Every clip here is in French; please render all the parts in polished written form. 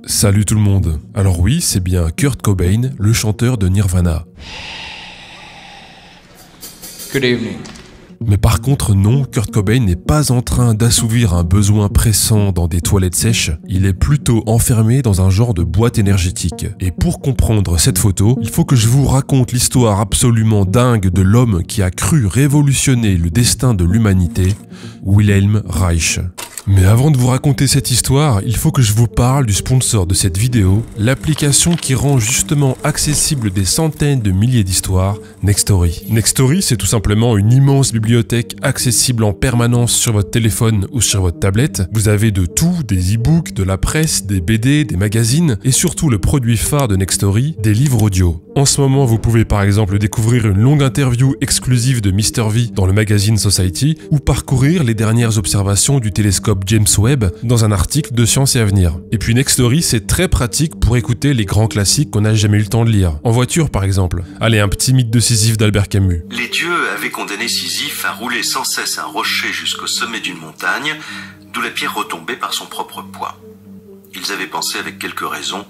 Salut tout le monde. Alors oui, c'est bien Kurt Cobain, le chanteur de Nirvana. Good evening. Mais par contre non, Kurt Cobain n'est pas en train d'assouvir un besoin pressant dans des toilettes sèches, il est plutôt enfermé dans un genre de boîte énergétique. Et pour comprendre cette photo, il faut que je vous raconte l'histoire absolument dingue de l'homme qui a cru révolutionner le destin de l'humanité, Wilhelm Reich. Mais avant de vous raconter cette histoire, il faut que je vous parle du sponsor de cette vidéo, l'application qui rend justement accessible des centaines de milliers d'histoires, Nextory. Nextory, c'est tout simplement une immense bibliothèque accessible en permanence sur votre téléphone ou sur votre tablette. Vous avez de tout, des e-books, de la presse, des BD, des magazines et surtout le produit phare de Nextory, des livres audio. En ce moment, vous pouvez par exemple découvrir une longue interview exclusive de Mr V dans le magazine Society ou parcourir les dernières observations du télescope James Webb dans un article de Science et Avenir. Et puis Nextory, c'est très pratique pour écouter les grands classiques qu'on n'a jamais eu le temps de lire. En voiture par exemple. Allez, un petit mythe de Sisyphe d'Albert Camus. Les dieux avaient condamné Sisyphe à rouler sans cesse un rocher jusqu'au sommet d'une montagne, d'où la pierre retombait par son propre poids. Ils avaient pensé avec quelques raisons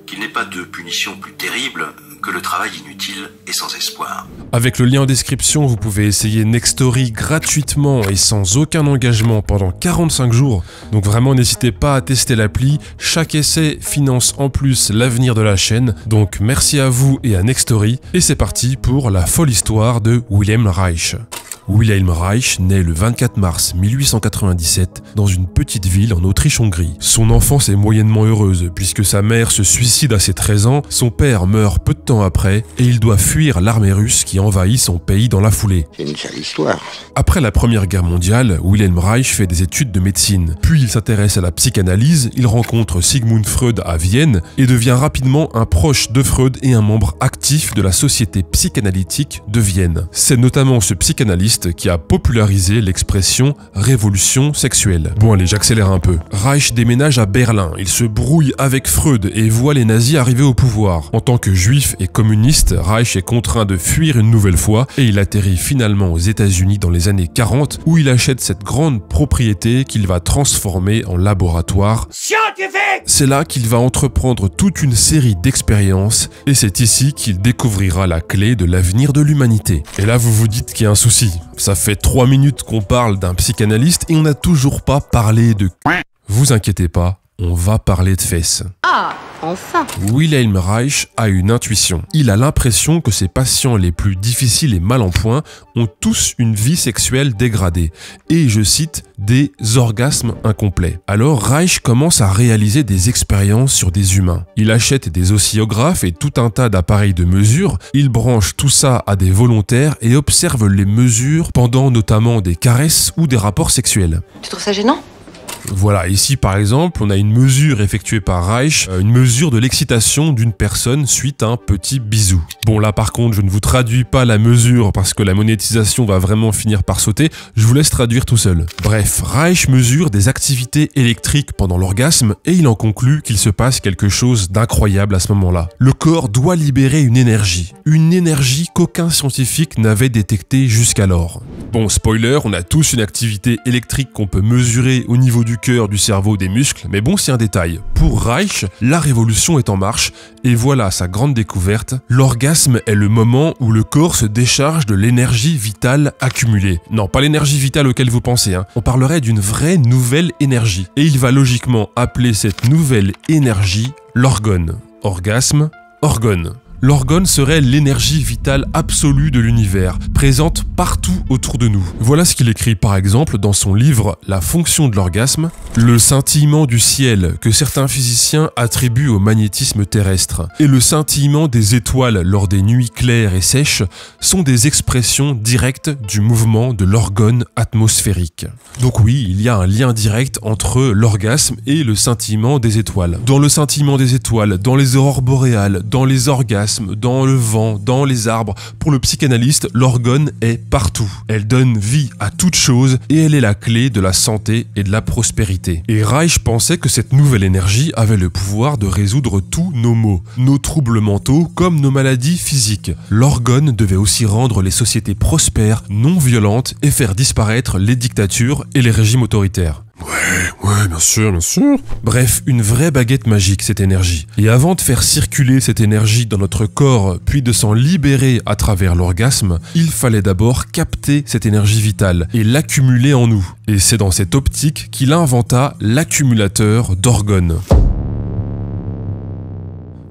qu'il n'est pas de punition plus terrible que le travail inutile et sans espoir. Avec le lien en description, vous pouvez essayer Nextory gratuitement et sans aucun engagement pendant 45 jours. Donc vraiment, n'hésitez pas à tester l'appli. Chaque essai finance en plus l'avenir de la chaîne. Donc merci à vous et à Nextory. Et c'est parti pour la folle histoire de Wilhelm Reich. Wilhelm Reich naît le 24 mars 1897 dans une petite ville en Autriche-Hongrie. Son enfance est moyennement heureuse puisque sa mère se suicide à ses 13 ans, son père meurt peu de temps après et il doit fuir l'armée russe qui envahit son pays dans la foulée. C'est une sale histoire. Après la Première Guerre mondiale, Wilhelm Reich fait des études de médecine. Puis il s'intéresse à la psychanalyse, il rencontre Sigmund Freud à Vienne et devient rapidement un proche de Freud et un membre actif de la Société psychanalytique de Vienne. C'est notamment ce psychanalyste qui a popularisé l'expression « révolution sexuelle ». Bon allez, j'accélère un peu. Reich déménage à Berlin, il se brouille avec Freud et voit les nazis arriver au pouvoir. En tant que juif et communiste, Reich est contraint de fuir une nouvelle fois et il atterrit finalement aux États-Unis dans les années 40 où il achète cette grande propriété qu'il va transformer en laboratoire scientifique. C'est là qu'il va entreprendre toute une série d'expériences et c'est ici qu'il découvrira la clé de l'avenir de l'humanité. Et là vous vous dites qu'il y a un souci. Ça fait 3 minutes qu'on parle d'un psychanalyste et on n'a toujours pas parlé de... Vous inquiétez pas, on va parler de fesses. Ah, enfin! Wilhelm Reich a une intuition. Il a l'impression que ses patients les plus difficiles et mal en point ont tous une vie sexuelle dégradée. Et, je cite, des orgasmes incomplets. Alors Reich commence à réaliser des expériences sur des humains. Il achète des oscillographes et tout un tas d'appareils de mesure. Il branche tout ça à des volontaires et observe les mesures pendant notamment des caresses ou des rapports sexuels. Tu trouves ça gênant? Voilà, ici par exemple, on a une mesure effectuée par Reich, une mesure de l'excitation d'une personne suite à un petit bisou. Bon là par contre, je ne vous traduis pas la mesure parce que la monétisation va vraiment finir par sauter, je vous laisse traduire tout seul. Bref, Reich mesure des activités électriques pendant l'orgasme et il en conclut qu'il se passe quelque chose d'incroyable à ce moment-là. Le corps doit libérer une énergie qu'aucun scientifique n'avait détectée jusqu'alors. Bon, spoiler, on a tous une activité électrique qu'on peut mesurer au niveau du cœur, du cerveau, des muscles, mais bon, c'est un détail. Pour Reich, la révolution est en marche, et voilà sa grande découverte. L'orgasme est le moment où le corps se décharge de l'énergie vitale accumulée. Non, pas l'énergie vitale auquel vous pensez, hein. On parlerait d'une vraie nouvelle énergie. Et il va logiquement appeler cette nouvelle énergie l'orgone. Orgasme, orgone. L'orgone serait l'énergie vitale absolue de l'univers, présente partout autour de nous. Voilà ce qu'il écrit par exemple dans son livre « La fonction de l'orgasme ». Le scintillement du ciel que certains physiciens attribuent au magnétisme terrestre et le scintillement des étoiles lors des nuits claires et sèches sont des expressions directes du mouvement de l'orgone atmosphérique. Donc oui, il y a un lien direct entre l'orgasme et le scintillement des étoiles. Dans le scintillement des étoiles, dans les aurores boréales, dans les orgasmes, dans le vent, dans les arbres. Pour le psychanalyste, l'orgone est partout. Elle donne vie à toute chose et elle est la clé de la santé et de la prospérité. Et Reich pensait que cette nouvelle énergie avait le pouvoir de résoudre tous nos maux, nos troubles mentaux comme nos maladies physiques. L'orgone devait aussi rendre les sociétés prospères, non violentes et faire disparaître les dictatures et les régimes autoritaires. Ouais, bien sûr, bien sûr. Bref, une vraie baguette magique, cette énergie. Et avant de faire circuler cette énergie dans notre corps, puis de s'en libérer à travers l'orgasme, il fallait d'abord capter cette énergie vitale et l'accumuler en nous. Et c'est dans cette optique qu'il inventa l'accumulateur d'orgones.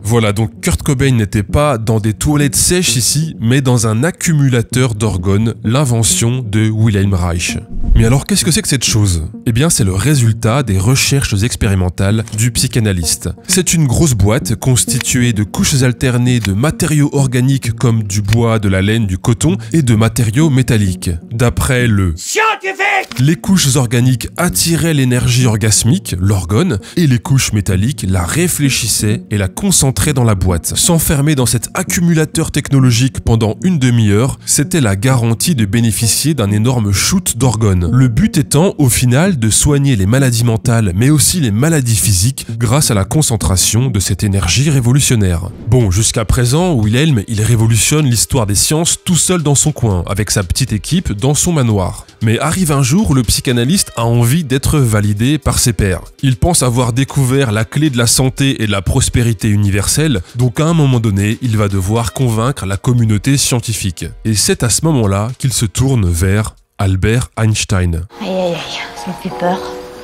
Voilà, donc Kurt Cobain n'était pas dans des toilettes sèches ici, mais dans un accumulateur d'orgones, l'invention de Wilhelm Reich. Mais alors qu'est-ce que c'est que cette chose? Eh bien c'est le résultat des recherches expérimentales du psychanalyste. C'est une grosse boîte constituée de couches alternées de matériaux organiques comme du bois, de la laine, du coton et de matériaux métalliques. D'après le scientifique, les couches organiques attiraient l'énergie orgasmique, l'orgone, et les couches métalliques la réfléchissaient et la concentraient dans la boîte. S'enfermer dans cet accumulateur technologique pendant une demi-heure, c'était la garantie de bénéficier d'un énorme shoot d'orgones. Le but étant, au final, de soigner les maladies mentales, mais aussi les maladies physiques, grâce à la concentration de cette énergie révolutionnaire. Bon, jusqu'à présent, Wilhelm, il révolutionne l'histoire des sciences tout seul dans son coin, avec sa petite équipe dans son manoir. Mais arrive un jour où le psychanalyste a envie d'être validé par ses pairs. Il pense avoir découvert la clé de la santé et de la prospérité universelle, donc à un moment donné, il va devoir convaincre la communauté scientifique. Et c'est à ce moment-là qu'il se tourne vers Albert Einstein. Aïe aïe aïe, ça me fait peur.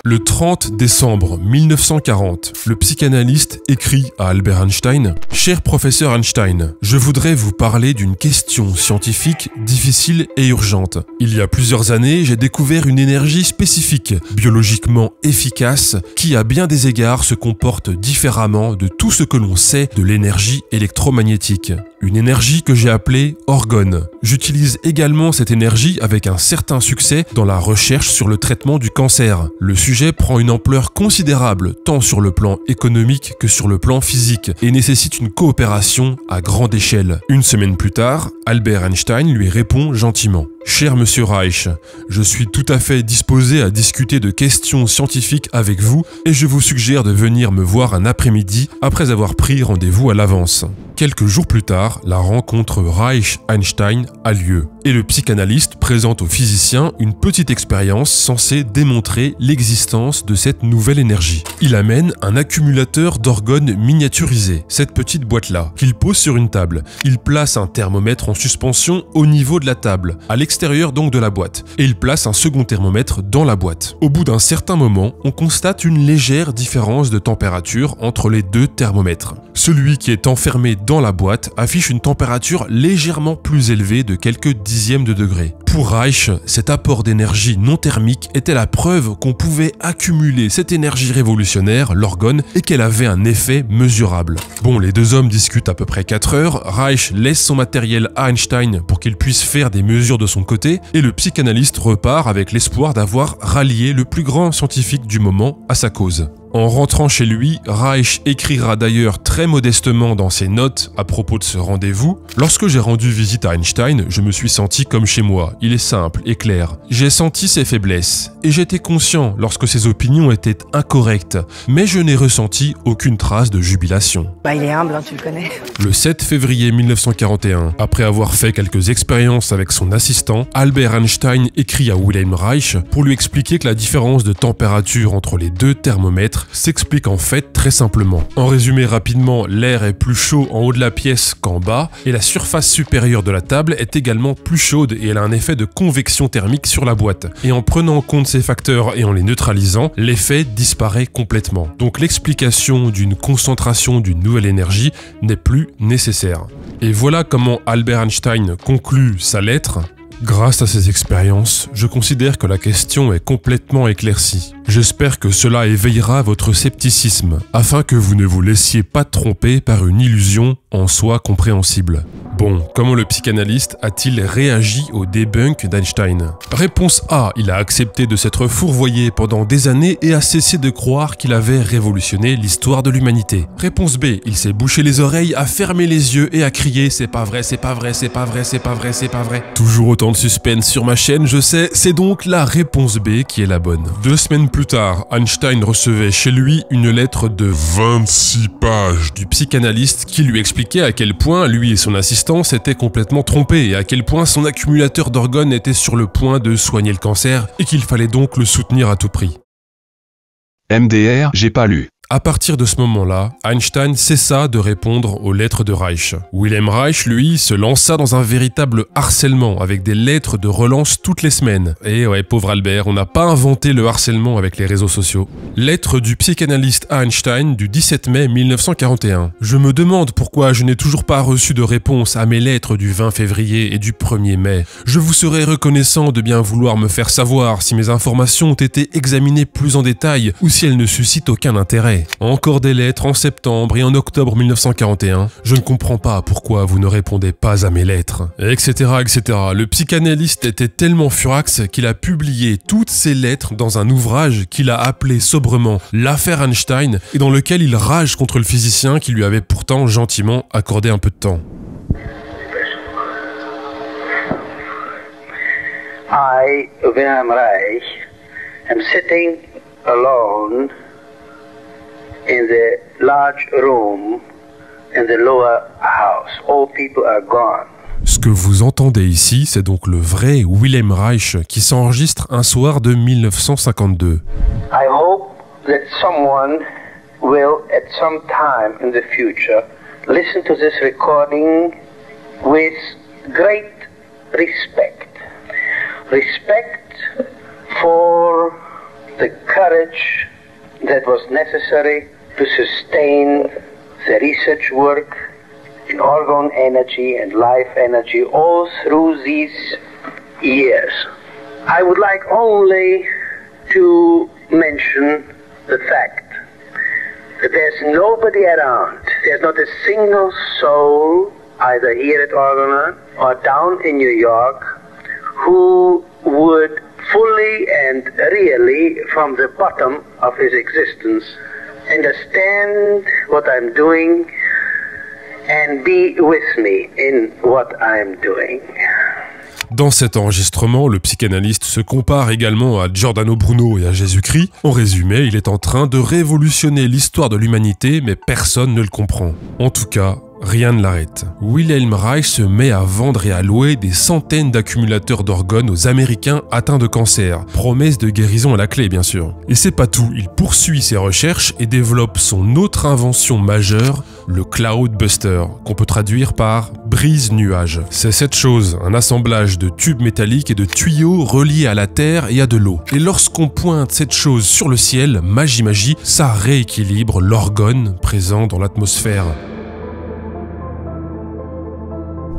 Le 30 décembre 1940, le psychanalyste écrit à Albert Einstein « Cher professeur Einstein, je voudrais vous parler d'une question scientifique difficile et urgente. Il y a plusieurs années, j'ai découvert une énergie spécifique, biologiquement efficace, qui à bien des égards se comporte différemment de tout ce que l'on sait de l'énergie électromagnétique. Une énergie que j'ai appelée orgone. J'utilise également cette énergie avec un certain succès dans la recherche sur le traitement du cancer. Le sujet prend une ampleur considérable tant sur le plan économique que sur le plan physique et nécessite une coopération à grande échelle. Une semaine plus tard, Albert Einstein lui répond gentiment. Cher monsieur Reich, je suis tout à fait disposé à discuter de questions scientifiques avec vous et je vous suggère de venir me voir un après-midi après avoir pris rendez-vous à l'avance. Quelques jours plus tard, la rencontre Reich-Einstein a lieu et le psychanalyste présente au physicien une petite expérience censée démontrer l'existence de cette nouvelle énergie. Il amène un accumulateur d'orgones miniaturisé, cette petite boîte-là, qu'il pose sur une table. Il place un thermomètre en suspension au niveau de la table, à l'extérieur donc de la boîte, et il place un second thermomètre dans la boîte. Au bout d'un certain moment, on constate une légère différence de température entre les deux thermomètres. Celui qui est enfermé dans la boîte affiche une température légèrement plus élevée de quelques dixièmes de degré. Pour Reich, cet apport d'énergie non thermique était la preuve qu'on pouvait accumuler cette énergie révolutionnaire, l'orgone, et qu'elle avait un effet mesurable. Bon, les deux hommes discutent à peu près 4 heures, Reich laisse son matériel à Einstein pour qu'il puisse faire des mesures de son côté, et le psychanalyste repart avec l'espoir d'avoir rallié le plus grand scientifique du moment à sa cause. En rentrant chez lui, Reich écrira d'ailleurs très modestement dans ses notes à propos de ce rendez-vous « Lorsque j'ai rendu visite à Einstein, je me suis senti comme chez moi. Il est simple et clair. J'ai senti ses faiblesses et j'étais conscient lorsque ses opinions étaient incorrectes, mais je n'ai ressenti aucune trace de jubilation. » Bah il est humble, hein, tu le connais. Le 7 février 1941, après avoir fait quelques expériences avec son assistant, Albert Einstein écrit à Wilhelm Reich pour lui expliquer que la différence de température entre les deux thermomètres s'explique en fait très simplement. En résumé rapidement, l'air est plus chaud en haut de la pièce qu'en bas et la surface supérieure de la table est également plus chaude et elle a un effet de convection thermique sur la boîte. Et en prenant en compte ces facteurs et en les neutralisant, l'effet disparaît complètement. Donc l'explication d'une concentration d'une nouvelle énergie n'est plus nécessaire. Et voilà comment Albert Einstein conclut sa lettre. Grâce à ces expériences, je considère que la question est complètement éclaircie. J'espère que cela éveillera votre scepticisme, afin que vous ne vous laissiez pas tromper par une illusion en soi compréhensible. Bon, comment le psychanalyste a-t-il réagi au debunk d'Einstein? Réponse A, il a accepté de s'être fourvoyé pendant des années et a cessé de croire qu'il avait révolutionné l'histoire de l'humanité. Réponse B, il s'est bouché les oreilles, a fermé les yeux et a crié « C'est pas vrai, c'est pas vrai, c'est pas vrai, c'est pas vrai, c'est pas vrai ». Toujours autant de suspense sur ma chaîne, je sais, c'est donc la réponse B qui est la bonne. 2 semaines plus tard, Einstein recevait chez lui une lettre de 26 pages du psychanalyste qui lui expliquait à quel point lui et son assistant s'étaient complètement trompés et à quel point son accumulateur d'orgones était sur le point de soigner le cancer et qu'il fallait donc le soutenir à tout prix. MDR, j'ai pas lu. À partir de ce moment-là, Einstein cessa de répondre aux lettres de Reich. Wilhelm Reich, lui, se lança dans un véritable harcèlement avec des lettres de relance toutes les semaines. Et ouais, pauvre Albert, on n'a pas inventé le harcèlement avec les réseaux sociaux. Lettre du psychanalyste à Einstein du 17 mai 1941. Je me demande pourquoi je n'ai toujours pas reçu de réponse à mes lettres du 20 février et du 1er mai. Je vous serais reconnaissant de bien vouloir me faire savoir si mes informations ont été examinées plus en détail ou si elles ne suscitent aucun intérêt. Encore des lettres en septembre et en octobre 1941. Je ne comprends pas pourquoi vous ne répondez pas à mes lettres. Etc. etc. Le psychanalyste était tellement furax qu'il a publié toutes ces lettres dans un ouvrage qu'il a appelé sobrement L'affaire Einstein et dans lequel il rage contre le physicien qui lui avait pourtant gentiment accordé un peu de temps. I, Wilhelm Reich, am sitting alone in the large room in the lower house. All people are gone. Ce que vous entendez ici, c'est donc le vrai Wilhelm Reich qui s'enregistre un soir de 1952. I hope that someone will, at some time in the future, listen to this recording with great respect. Respect for the courage that was necessary to sustain the research work in orgone energy and life energy all through these years. I would like only to mention the fact that there's nobody around, there's not a single soul, either here at Orgonon or down in New York, who would fully and really, from the bottom of his existence, understand what I'm doing and be with me in what I'm doing. Dans cet enregistrement, le psychanalyste se compare également à Giordano Bruno et à Jésus-Christ. En résumé, il est en train de révolutionner l'histoire de l'humanité, mais personne ne le comprend. En tout cas, rien ne l'arrête. Wilhelm Reich se met à vendre et à louer des centaines d'accumulateurs d'organes aux Américains atteints de cancer. Promesse de guérison à la clé, bien sûr. Et c'est pas tout, il poursuit ses recherches et développe son autre invention majeure, le Cloudbuster, qu'on peut traduire par brise-nuage. C'est cette chose, un assemblage de tubes métalliques et de tuyaux reliés à la terre et à de l'eau. Et lorsqu'on pointe cette chose sur le ciel, magie, ça rééquilibre l'orgone présent dans l'atmosphère.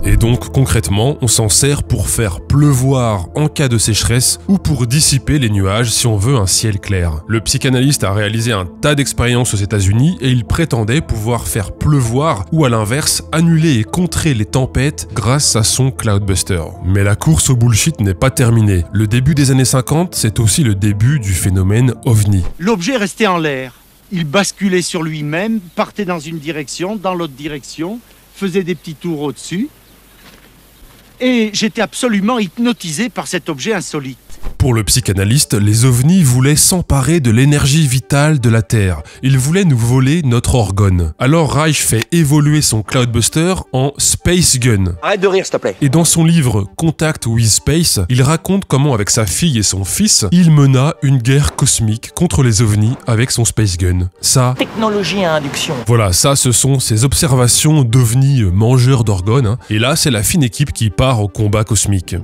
Et donc, concrètement, on s'en sert pour faire pleuvoir en cas de sécheresse ou pour dissiper les nuages si on veut un ciel clair. Le psychanalyste a réalisé un tas d'expériences aux États-Unis et il prétendait pouvoir faire pleuvoir ou à l'inverse, annuler et contrer les tempêtes grâce à son Cloudbuster. Mais la course au bullshit n'est pas terminée. Le début des années 50, c'est aussi le début du phénomène OVNI. L'objet restait en l'air. Il basculait sur lui-même, partait dans une direction, dans l'autre direction, faisait des petits tours au-dessus. Et j'étais absolument hypnotisé par cet objet insolite. Pour le psychanalyste, les ovnis voulaient s'emparer de l'énergie vitale de la Terre. Ils voulaient nous voler notre orgone. Alors Reich fait évoluer son Cloudbuster en Space Gun. Arrête de rire, s'il te plaît. Et dans son livre Contact with Space, il raconte comment avec sa fille et son fils, il mena une guerre cosmique contre les ovnis avec son Space Gun. Ça... Technologie à induction. Voilà, ça ce sont ses observations d'ovnis mangeurs d'orgones. Et là, c'est la fine équipe qui part au combat cosmique.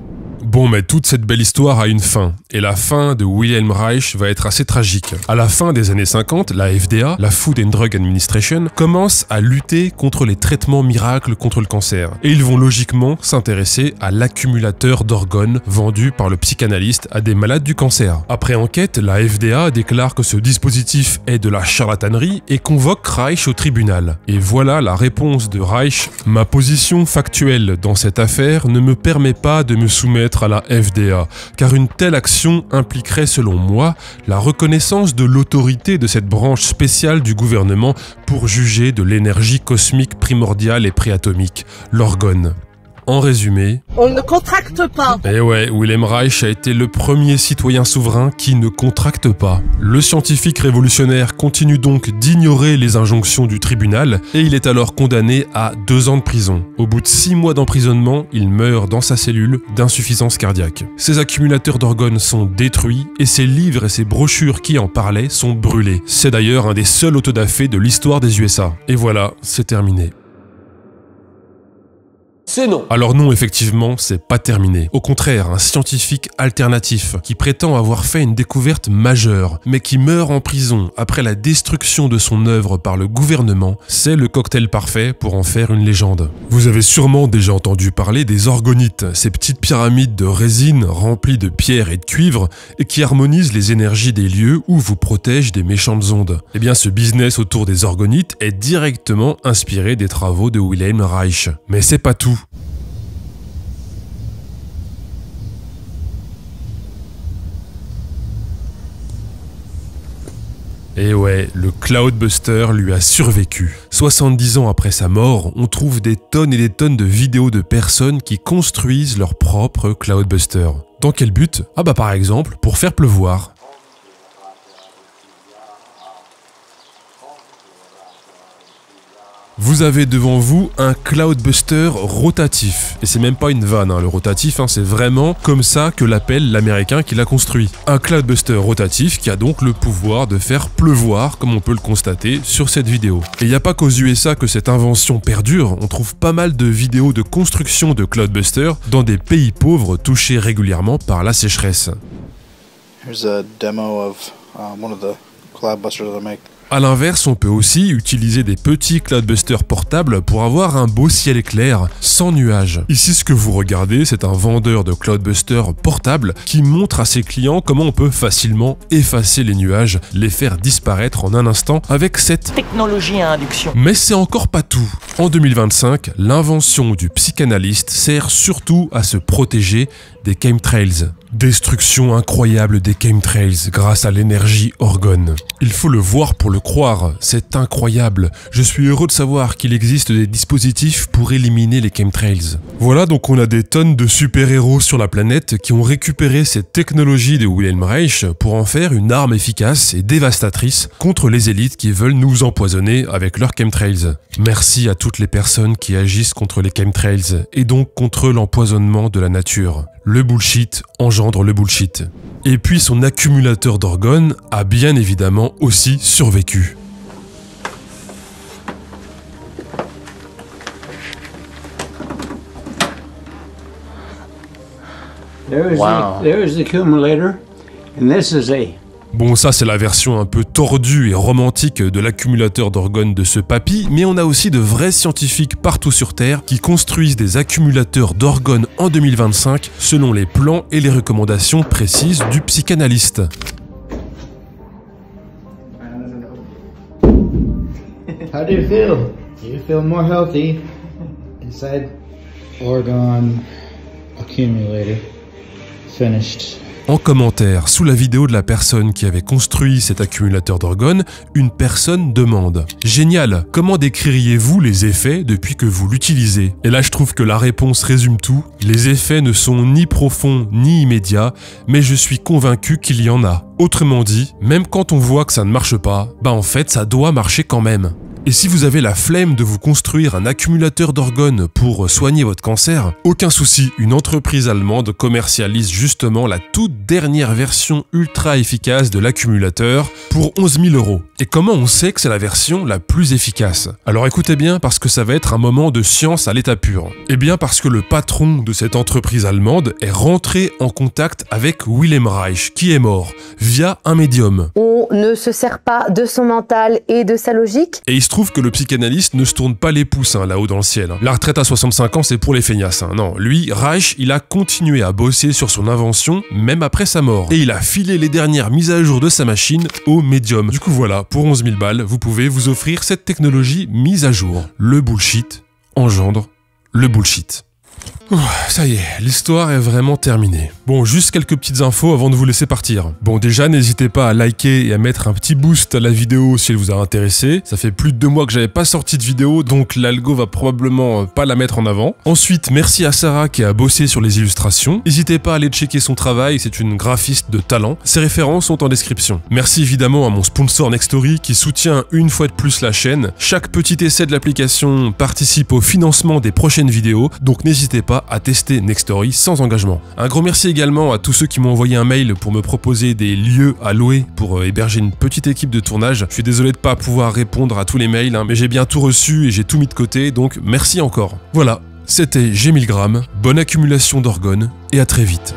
Bon, mais toute cette belle histoire a une fin, et la fin de Wilhelm Reich va être assez tragique. À la fin des années 50, la FDA, la Food and Drug Administration, commence à lutter contre les traitements miracles contre le cancer. Et ils vont logiquement s'intéresser à l'accumulateur d'organes vendu par le psychanalyste à des malades du cancer. Après enquête, la FDA déclare que ce dispositif est de la charlatanerie et convoque Reich au tribunal. Et voilà la réponse de Reich. Ma position factuelle dans cette affaire ne me permet pas de me soumettre à la FDA, car une telle action impliquerait selon moi la reconnaissance de l'autorité de cette branche spéciale du gouvernement pour juger de l'énergie cosmique primordiale et préatomique, l'orgone. En résumé, on ne contracte pas. Et ouais, Wilhelm Reich a été le premier citoyen souverain qui ne contracte pas. Le scientifique révolutionnaire continue donc d'ignorer les injonctions du tribunal et il est alors condamné à 2 ans de prison. Au bout de 6 mois d'emprisonnement, il meurt dans sa cellule d'insuffisance cardiaque. Ses accumulateurs d'organes sont détruits et ses livres et ses brochures qui en parlaient sont brûlés. C'est d'ailleurs un des seuls autodafés de l'histoire des USA. Et voilà, c'est terminé. C'est non. Alors non, effectivement, c'est pas terminé. Au contraire, un scientifique alternatif qui prétend avoir fait une découverte majeure, mais qui meurt en prison après la destruction de son œuvre par le gouvernement, c'est le cocktail parfait pour en faire une légende. Vous avez sûrement déjà entendu parler des orgonites, ces petites pyramides de résine remplies de pierre et de cuivre et qui harmonisent les énergies des lieux ou vous protègent des méchantes ondes. Eh bien, ce business autour des orgonites est directement inspiré des travaux de Wilhelm Reich. Mais c'est pas tout. Et ouais, le Cloudbuster lui a survécu. 70 ans après sa mort, on trouve des tonnes et des tonnes de vidéos de personnes qui construisent leur propre Cloudbuster. Dans quel but? Ah bah par exemple, pour faire pleuvoir. Vous avez devant vous un Cloudbuster rotatif. Et c'est même pas une vanne, le rotatif, c'est vraiment comme ça que l'appelle l'américain qui l'a construit. Un Cloudbuster rotatif qui a donc le pouvoir de faire pleuvoir, comme on peut le constater sur cette vidéo. Et il n'y a pas qu'aux USA que cette invention perdure, on trouve pas mal de vidéos de construction de Cloudbuster dans des pays pauvres touchés régulièrement par la sécheresse. Here's a demo of one of the Cloudbusters that I make. A l'inverse, on peut aussi utiliser des petits Cloudbusters portables pour avoir un beau ciel clair, sans nuages. Ici, ce que vous regardez, c'est un vendeur de Cloudbusters portables qui montre à ses clients comment on peut facilement effacer les nuages, les faire disparaître en un instant avec cette technologie à induction. Mais c'est encore pas tout. En 2025, l'invention du psychanalyste sert surtout à se protéger des chemtrails. Destruction incroyable des chemtrails grâce à l'énergie orgone. Il faut le voir pour le croire, c'est incroyable. Je suis heureux de savoir qu'il existe des dispositifs pour éliminer les chemtrails. Voilà, donc on a des tonnes de super-héros sur la planète qui ont récupéré cette technologie de Wilhelm Reich pour en faire une arme efficace et dévastatrice contre les élites qui veulent nous empoisonner avec leurs chemtrails. Merci à toutes les personnes qui agissent contre les chemtrails et donc contre l'empoisonnement de la nature. Le bullshit engendre le bullshit. Et puis son accumulateur d'organes a bien évidemment aussi survécu. There is the accumulator, and this is a... Bon, ça c'est la version un peu tordue et romantique de l'accumulateur d'organes de ce papy, mais on a aussi de vrais scientifiques partout sur Terre qui construisent des accumulateurs d'organes en 2025 selon les plans et les recommandations précises du psychanalyste. How do you feel? Do you feel more healthy inside organ accumulator? Finished. En commentaire, sous la vidéo de la personne qui avait construit cet accumulateur d'organes, une personne demande « Génial, comment décririez-vous les effets depuis que vous l'utilisez ?» Et là, je trouve que la réponse résume tout. Les effets ne sont ni profonds ni immédiats, mais je suis convaincu qu'il y en a. Autrement dit, même quand on voit que ça ne marche pas, en fait, ça doit marcher quand même. Et si vous avez la flemme de vous construire un accumulateur d'organes pour soigner votre cancer, aucun souci, une entreprise allemande commercialise justement la toute dernière version ultra efficace de l'accumulateur pour 11 000 €. Et comment on sait que c'est la version la plus efficace? Alors écoutez bien, parce que ça va être un moment de science à l'état pur. Eh bien parce que le patron de cette entreprise allemande est rentré en contact avec Wilhelm Reich, qui est mort, via un médium. On ne se sert pas de son mental et de sa logique. Et il se trouve que le psychanalyste ne se tourne pas les pouces là-haut dans le ciel. La retraite à 65 ans, c'est pour les feignasses. Non, lui, Reich, il a continué à bosser sur son invention, même après sa mort. Et il a filé les dernières mises à jour de sa machine au médium. Du coup voilà, pour 11 000 balles, vous pouvez vous offrir cette technologie mise à jour. Le bullshit engendre le bullshit. Ça y est, l'histoire est vraiment terminée. Bon, juste quelques petites infos avant de vous laisser partir. Bon, déjà, n'hésitez pas à liker et à mettre un petit boost à la vidéo si elle vous a intéressé. Ça fait plus de 2 mois que j'avais pas sorti de vidéo, donc l'algo va probablement pas la mettre en avant. Ensuite, merci à Sarah qui a bossé sur les illustrations. N'hésitez pas à aller checker son travail, c'est une graphiste de talent. Ses références sont en description. Merci évidemment à mon sponsor Nextory qui soutient une fois de plus la chaîne. Chaque petit essai de l'application participe au financement des prochaines vidéos, donc n'hésitez pas à tester Nextory sans engagement. Un gros merci également à tous ceux qui m'ont envoyé un mail pour me proposer des lieux à louer pour héberger une petite équipe de tournage. Je suis désolé de pas pouvoir répondre à tous les mails, mais j'ai bien tout reçu et j'ai tout mis de côté, donc merci encore. Voilà, c'était G1000 grammes, bonne accumulation d'orgones et à très vite.